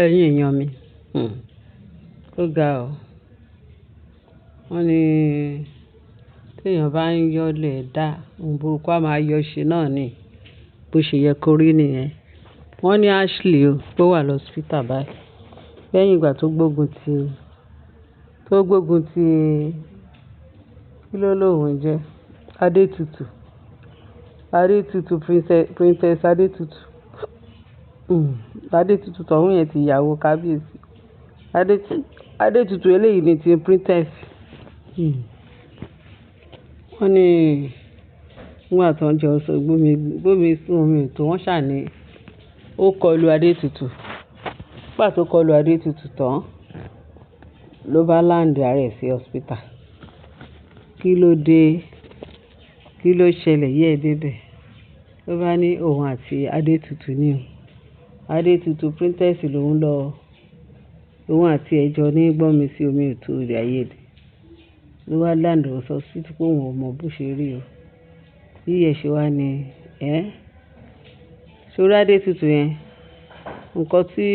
Ẹ̀yin èèyàn mi, ó ga ọ́. Wọ́n ní téèyàn bá ń yọ́lẹ̀ dá ohun burúkú á máa yọ ṣe náà ni bó ṣe yẹ kó rí nìyẹn. Wọ́n ní Ashley o pé ó wà lọ́sípítà báyìí lẹ́yìn ìgbà tó gbógun ti kí ló lóun jẹ́ Adétutù Princess Adétutù. Adétutù tọ̀hún yẹn ti ìyàwó kábíyèsí. Adétutù eléyìí ni ti princess. Wọ́n ní nígbà tó ń jọ sọ gbómi sí omi ètò wọ́n ṣàní ó kọlu Adétutù. Nígbà tó kọlu Adétutù tán ló bá láǹdì ara ẹ̀ sí hospital. Kí ló dé? Kí ló ṣẹlẹ̀ yẹ́ ẹ débẹ̀? Ló bá ní òun àti Adétutù ní o. Adétutù princess lòun lọ. Òun àti ẹjọ́ ní gbọ́nmi sí omi ètò rẹ̀ ayédè. Ló wá láǹdì ó sọ sí pé òun ò mọ bó ṣe rí o. Bí ẹ̀ ṣe wá ní ṣorí Adétutù yẹn nǹkan tí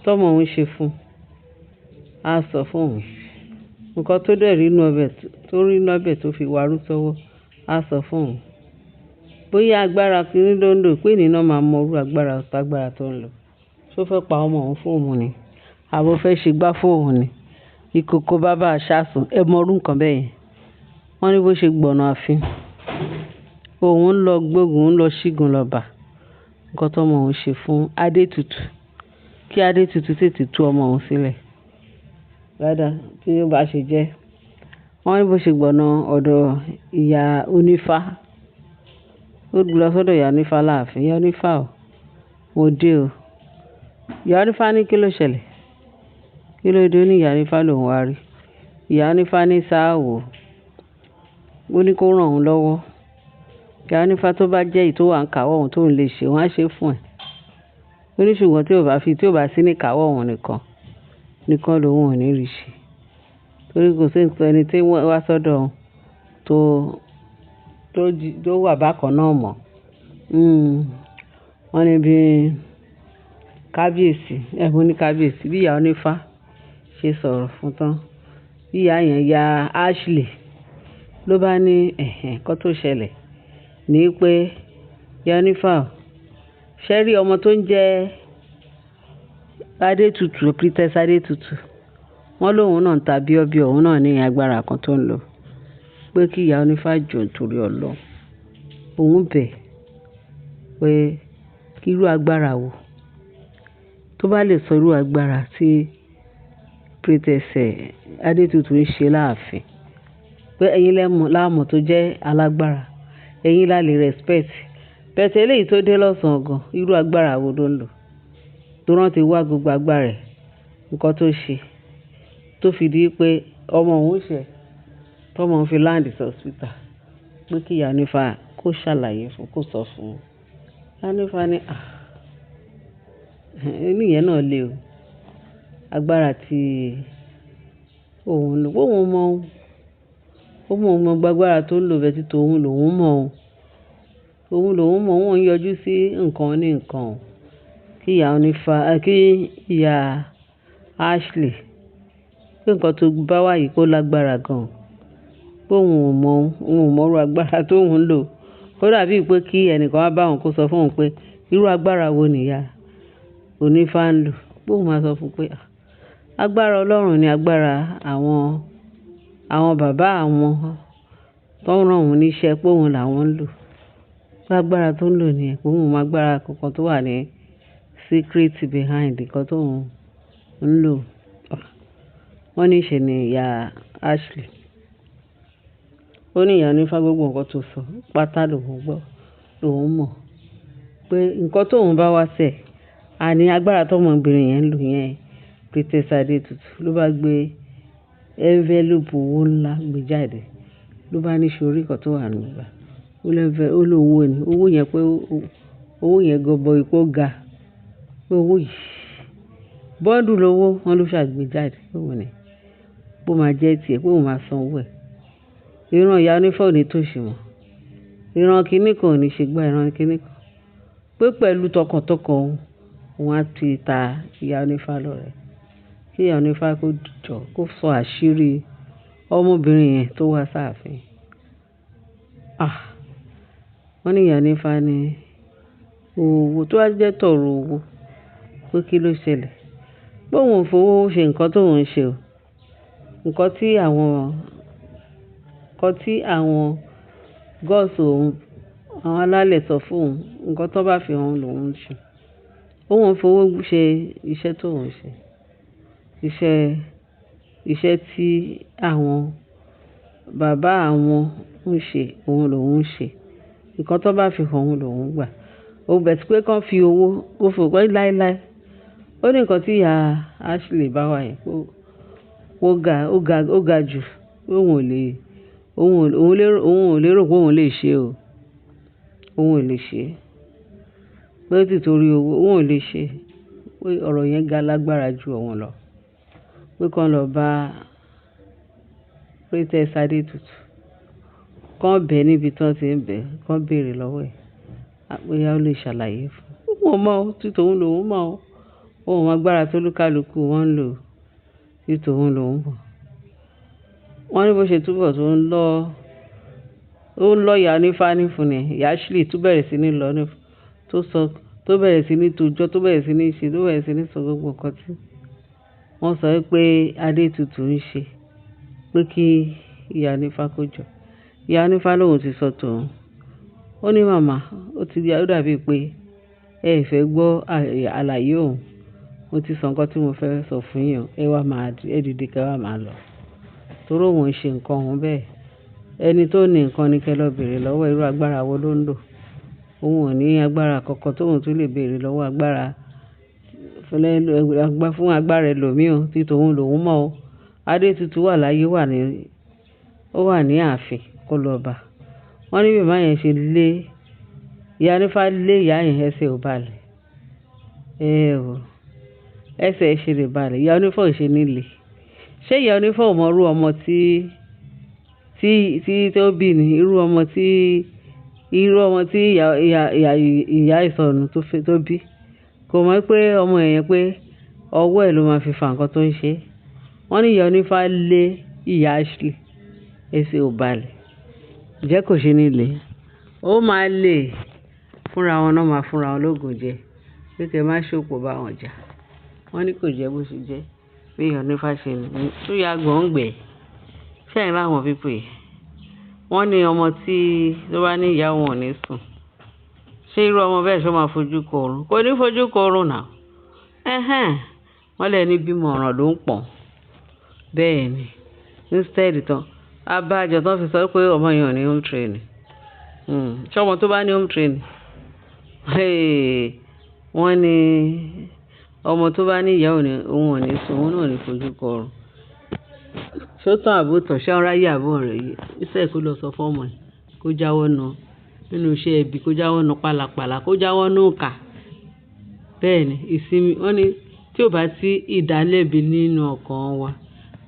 tọ́mọ òun ṣe fún á sọ fún òun. Nǹkan tó dẹ̀ rí inú ọbẹ̀ tó fi warú sọ́wọ́ á sọ fún òun. Bóyá agbára kìíní ló ń lò pé nínú máa mọ orú agbára tó ń lò. Ṣó fẹ́ pa ọmọ òun fún òun ni? Àbó fẹ́ ṣe gbá fún òun ni? Ìkòkò bàbá àṣàsùn ẹ mọ orú nǹkan bẹ́ẹ̀ yẹn. Wọ́n ní bó ṣe gbọ̀nà ààfin. Òun ń lọ gbógun, ń lọ ṣígun lọ́ba. Nǹkan tọ́mọ òun ṣe fún Adétutù. Kí Adétutù tètè tú ọmọ òun sílẹ̀. Rádà tí ó bá ṣe jẹ́. Wọ́n ní bó ṣe gbọ̀nà ọ̀dọ̀ ìyá onífá. Ó lọ sọ́dọ̀ ìyá onífá láàfin. Ìyá onífá o, mo dé o. Ìyá onífá ní kí ló ṣẹlẹ̀? Kí ló dé? Ó ní ìyá onífá lòun wá rí. Ìyá onífá ní sáà wò. Ó ní kó ràn òun lọ́wọ́. Ìyá onífá tó bá jẹ́ èyí tó wà ń kàwọ́ òun tó ń lè ṣe, wọ́n á ṣe fún ẹ̀. Ó ní ṣùgbọ́n tí ò bá sí ní kàwọ́ òun nìkan lòun ò ní rí ṣe. Torí kò sí ẹni tí wá sọ́dọ̀ òun tó wà bákan náà mọ̀. Wọ́n ní bí kábíyèsí, bí ìyá onífá ṣe sọ̀rọ̀ fún tán. Bí ìyá yẹn ya Ashley ló bá ní nǹkan tó ṣẹlẹ̀ ní pé ìyá onífá o, ṣé rí ọmọ tó ń jẹ́ Adétutù, Princess Adétutù. Wọ́n lóun náà ń ta bíọ́bíọ́ òun náà ní agbára kan tó ń lò. Pé kí ìyá onífá jọ̀ọ́ nítorí Ọlọ́run. Òun bẹ̀ pé kí irú agbára wo tó bá lè sọ irú agbára tí Princess Adétutù ń ṣe láàfin. Pé ẹ̀yin láàmú tó jẹ́ alágbára. Ẹ̀yin la lè respect. Bẹ̀tẹ̀ eléyìí tó dé lọ́sàn-án gan, irú agbára wo ló ń lò? Tó rántí wá gbogbo agbára ẹ̀. Nǹkan tó ṣe tó fi di pé ọmọ òun tọ́mọ òun fi láǹdì sí hospital. Pé kí ìyá onífá kó ṣàlàyé fún, kó sọ fún un. Ìyá onífá ní níyẹn náà le o. Agbára tí òun lò. Òun mọ agbára tó ń lò bẹ́ẹ̀ tí tòun lòun mọ̀ o. Òun ń yọjú sí nǹkan ní nǹkan o. Kí ìyá Ashley pé nǹkan tó bá wà yìí kó lágbára gan. Pé òun ò mọ irú agbára tó ń lò. Ó dàbí pé kí ẹnìkan wá bá òun kó sọ fún òun pé irú agbára wo ni ìyá onífá ń lò. Pé òun máa sọ fún un pé agbára Ọlọ́run ni agbára àwọn bàbá àwọn tó ń rán òun níṣẹ́ pé òun làwọn ń lò. Pé agbára tó ń lò ni pé òun mọ agbára kankan tó wà ní secret behind nǹkan tó ń lò. Wọ́n ní ṣe ni ìyá Ashley. Ó ní ìyá onífá gbogbo nǹkan tó sọ pátá lòun gbọ́ lòun mọ̀. Pé nǹkan tóun bá wá sẹ̀, àní agbára tọ́mọbìnrin yẹn ń lò yẹn Princess Adétutù ló bá gbé envelope owó ńlá gbé jáde. Ló bá ní ṣorí nǹkan tó wà nígbà. Ó lówó ni. Owó yẹn pé owó yẹn gọbọi pé ó ga. Pé owó yìí bọ́ńdù lówó wọn ló ṣàgbé jáde. Pé òun ni bó máa jẹ́ tiẹ̀ pé òun máa san owó ẹ̀. Ìran ìyá onífá ò ní tòṣì mọ́. Ìran kìíní kan ò ní ṣe gbá ìran kìíní kan. Pé pẹ̀lú tọkàntọkàn òun òun á ti ta ìyá onífá lọ́rẹ. Kí ìyá onífá kó jọ kó sọ àṣírí ọmọbìnrin yẹn tó wá sáàfin. Wọ́n ní ìyá onífá ní owó tó wá jẹ́ tọ̀rọ̀ owó pé kí ló ṣẹlẹ̀. Bóun ò fowó ṣe nǹkan tóun ń ṣe o. Nǹkan tí àwọn gọ́ọ̀sì òun, àwọn alálẹ̀ sọ fún òun, nǹkan tó bá fi hàn lòun ń ṣe. Òun ò fowó ṣe iṣẹ́ tóun ń ṣe. Iṣẹ́ tí àwọn bàbá àwọn ń ṣe, òun lòun ń ṣe. Nǹkan tó bá fi hàn òun lòun gbà. Ó bẹ̀ tí pé kán fi owó, ó fò pé láéláé. Ó ní nǹkan tí ìyá Ashley bá wà yẹn pé ó ga jù pé òun ò lérò pé òun lè ṣe o. Òun ò lè ṣe. Pé títorí owó òun ò lè ṣe. Pé ọ̀rọ̀ yẹn ga lágbára ju òun lọ. Pé kán lọ bá Princess Adétutù. Kán bẹ̀ níbi tí wọ́n ti ń bẹ̀, kán béèrè lọ́wọ́ ẹ̀. Bóyá ó lè ṣàlàyé fún un. Òun mọ̀ ọ́, tí tòun lòun mọ̀ ọ́. Òun mọ agbára tó lúkálùkù wọ́n ń lò, tí tòun lòun mọ̀. Wọ́n ní bó ṣe túbọ̀ tó ń lọ ìyá onífá ní fún ni. Ìyá Ashley tó bẹ̀rẹ̀ sí ní lọ ní tó bẹ̀rẹ̀ sí ní tojọ́, tó bẹ̀rẹ̀ sí ní ṣe, tó bẹ̀rẹ̀ sí ní sọ gbogbo nǹkan tí wọ́n sọ pé Adétutù ń ṣe. Pé kí ìyá onífá kó jọ. Ìyá onífá lòun ti sọ tòun. Ó ní màmá, ó dàbí pé ẹ fẹ́ gbọ́ àlàyé òun. Mo ti sọ nǹkan tí mo fẹ́ sọ fún yín. Ẹ dìde kẹ́ wá máa lọ. Torí òun ń ṣe nǹkan òun bẹ́ẹ̀. Ẹni tó ní nǹkan ni kẹ́ lọ béèrè lọ́wọ́ irú agbára wo ló ń lò. Òun ò ní agbára kankan tóun tún lè béèrè lọ́wọ́ fún agbára ẹlòmíràn tí tòun lòun mọ̀ ọ́. Adétutù wà láyé ó wà ní ààfin kó lọ bá. Wọ́n ní bí màmá yẹn ṣe ìyá onífá lé ìyá yẹn ẹsẹ̀ ò balẹ̀. Ẹsẹ̀ ṣe lè balẹ̀. Ìyá onífá ò ṣe nílé. Ṣé ìyá onífá ò mọ irú ọmọ tí ó bí ni? Irú ọmọ tí ìyá ìsọnù tó bí. Kò mọ̀ pé ọmọ yẹn pé ọwọ́ ẹ̀ ló máa fi fa nǹkan tó ń ṣe. Wọ́n ní ìyá onífá lé ìyá Ashley ẹsẹ̀ ò balẹ̀. Ǹjẹ́ kò ṣe nílé? Ó máa lè fúnra wọn náà máa fúnra wọn lóògùn jẹ. Pé kẹ́ má ṣòpò bá wọn jà. Wọ́n ní kò jẹ́ bó ṣe jẹ́. Bí ìyá onífá ṣe ní. Tó ya gbọ̀ngbẹ̀. Ṣẹ́yìn láwọn pípò yìí. Wọ́n ní ọmọ tó bá ní ìyá òun ò ní sùn. Ṣé irú ọmọ bẹ́ẹ̀ ṣó máa fojú kọ oorun? Kò ní fojú kọ oorun náà. Wọ́n lẹ́ni bímọ ọ̀ràn ló ń pọ̀n. Bẹ́ẹ̀ ni. Instead tán. Abájọ tán fi sọ pé ọmọ yẹn ò ní home training. Ṣé ọmọ tó bá ní home training? Wọ́n ní ọmọ tó bá ní ìyá òun ò ní sùn, òun náà ò ní fojú kọ oorun. Ṣó tán àbótọ̀ ṣé ọ̀rá yà bọ̀ rẹ̀ yìí? Iṣẹ́ kó lọ sọ fọ́mọ ẹ̀ kó jáwọ́ nínú iṣẹ́ ẹbí, kó jáwọ́ pálapàla, kó jáwọ́ ìkà. Bẹ́ẹ̀ ni ìsinmi. Wọ́n ní tí ò bá sí ìdálẹ́bi nínú ọkàn wa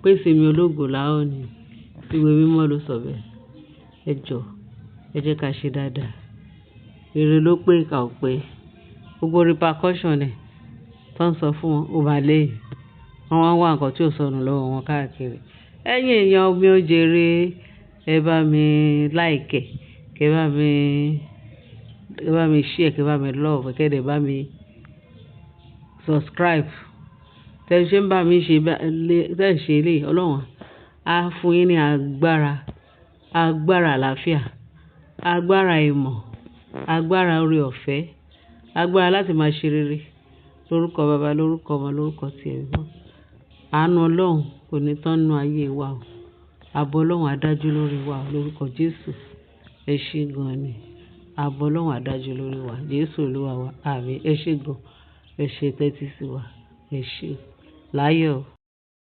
pé ìsinmi ológo la ó ní. Ìwé mímọ́ ló sọ bẹ́ẹ̀. Ẹ jọ̀ọ́, ẹ jẹ́ ká ṣe dáadáa. Rere ló pé ìkà ò pé. Gbogbo repercussion ẹ̀ tó ń sọ fún wọn ó máa léyìn. Wọ́n wá ń wá nǹkan tí ò sọnù lọ́wọ́ wọn káàkiri. Ẹ̀yin èèyàn mi ó jèrè. Ẹ bá mi like, kẹ́ bá mi share, kẹ́ bá mi love, kẹ́ dẹ̀ bá mi subscribe. Tẹ́ ṣe ń bá mi ṣe eléyìí, Ọlọ́run á fún yín ní agbára àlàáfíà, agbára ìmọ̀, agbára oore ọ̀fẹ́, agbára láti máa ṣe rere. Lórúkọ Baba, lórúkọ Ọmọ, lórúkọ ti Ẹ̀mí Mímọ́. Àánú Ọlọ́run kò ní tán nínú ayé wa o. Ààbò Ọlọ́run á dájú lórí wa o. Lórúkọ Jésù. Ẹ ṣé gan ni. Ààbò Ọlọ́run á dájú lórí wa. Jésù Olúwa wa. Àmín. Ẹ ṣé gan. Ẹ ṣé tẹ́tí sí wa. Ẹ ṣé. Láyọ̀.